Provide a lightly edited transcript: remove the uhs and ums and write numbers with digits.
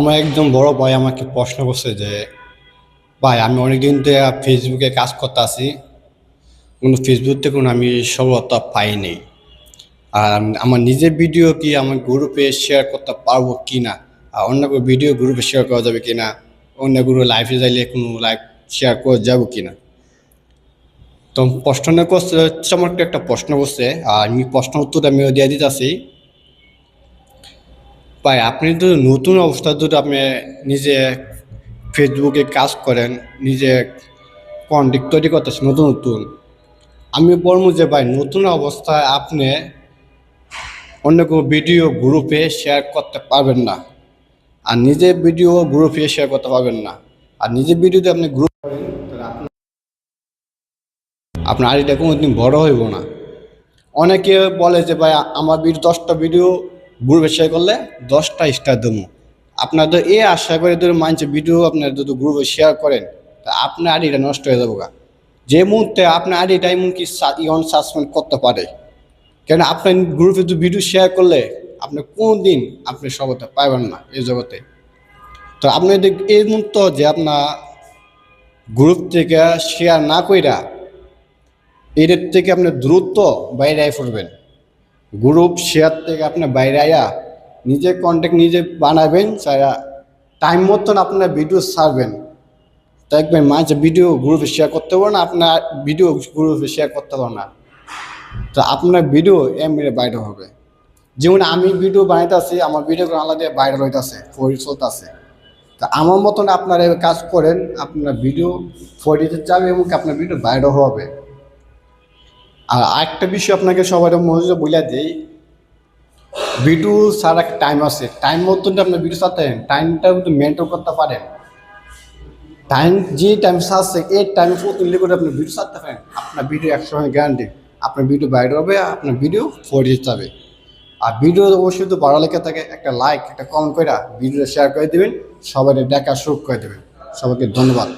আমার একজন বড় ভাই আমাকে প্রশ্ন করছে যে ভাই আমি অনেকদিন ধরে ফেসবুকে কাজ করতে আছি, কিন্তু ফেসবুক থেকে কোনো আমি সফলতা পাইনি। আর আমার নিজের ভিডিও কি আমার গ্রুপে শেয়ার করতে পারবো কি না, আর অন্য কোনো ভিডিও গ্রুপে শেয়ার করা যাবে কি না, অন্য গ্রুপে লাইভে যাইলে কোনো লাইভ শেয়ার করা যাবে কি না। তো প্রশ্ন করছে চমৎকার একটা প্রশ্ন করছে, আর আমি প্রশ্ন উত্তর আমিও দিয়ে দিতেছি। ভাই আপনি তো নতুন অবস্থা যদি আপনি নিজে ফেসবুকে কাজ করেন, নিজে কন্টেন্ট তৈরি করতেছেন নতুন নতুন, আমি বলবো যে ভাই নতুন অবস্থায় আপনি অন্য কোনো ভিডিও গ্রুপে শেয়ার করতে পারবেন না, আর নিজের ভিডিও গ্রুপে শেয়ার করতে পারবেন না। আর নিজের ভিডিওতে আপনি গ্রুপ করেন তাহলে আপনার আইডিটা কোনোদিন বড় হইব না। অনেকে বলে যে ভাই আমার ভিডিও 10টা ভিডিও গ্রুপে শেয়ার করলে 10টা স্টার দেবো। আপনাদের এ আশা করে ধরে মানছে ভিডিও আপনার যদি গ্রুপে শেয়ার করেন তা আপনার আইডিটা নষ্ট হয়ে যাবো গা। যে মুহূর্তে আপনার আইডিটা এমনকি ইয়ন সাসপেন্ড করতে পারে, কেন আপনার গ্রুপে যদি ভিডিও শেয়ার করলে আপনি কোনো দিন আপনি সফলতা পাবেন না এই জগতে। তো আপনি এই মুহূর্তে যে আপনার গ্রুপ থেকে শেয়ার না কইরা এদের থেকে আপনি দ্রুত বাইরে আয় পড়বেন। গ্রুপ শেয়ার থেকে আপনি বাইরে আয়া নিজে কন্টেন্ট নিজে বানাবেন, সারা টাইম মতন আপনার ভিডিও ছাড়বেন, দেখবেন মাঝে ভিডিও গ্রুপে শেয়ার করতে পারো না, আপনার ভিডিও গ্রুপে শেয়ার করতে পারো না, তো আপনার ভিডিও এমনি বাইরে হবে। যেমন আমি ভিডিও বানাইতেছি, আমার ভিডিওগুলো আলাদা ভাইরাল হইতেছে, চলতেছে। তা আমার মতন আপনারা কাজ করেন, আপনার ভিডিও ফরিতে যাবে এবং আপনার ভিডিও ভাইরাল হবে। আর আরেকটা বিষয় আপনাকে সবাই মনোযোগ বলে দিই, ভিডিও ছাড়া একটা টাইম আছে, টাইম মতন আপনার ভিডিও ছাড়তে টাইমটা কিন্তু মেনটেন করতে পারেন। টাইম যে টাইম ছাড়ছে এই টাইম তুললে করে আপনি ভিডিও ছাড়তে পারেন, আপনার ভিডিও 100% গ্যারান্টি আপনার ভিডিও ভাইরাল হবে, আপনার ভিডিও ফরিয়ে যাবে। আর ভিডিও অবশ্যই তো ভালো লেগে থাকে একটা লাইক একটা কমেন্ট করে ভিডিও শেয়ার করে দেবেন, সবাই দেখা শুরু করে দেবেন। সবাইকে ধন্যবাদ।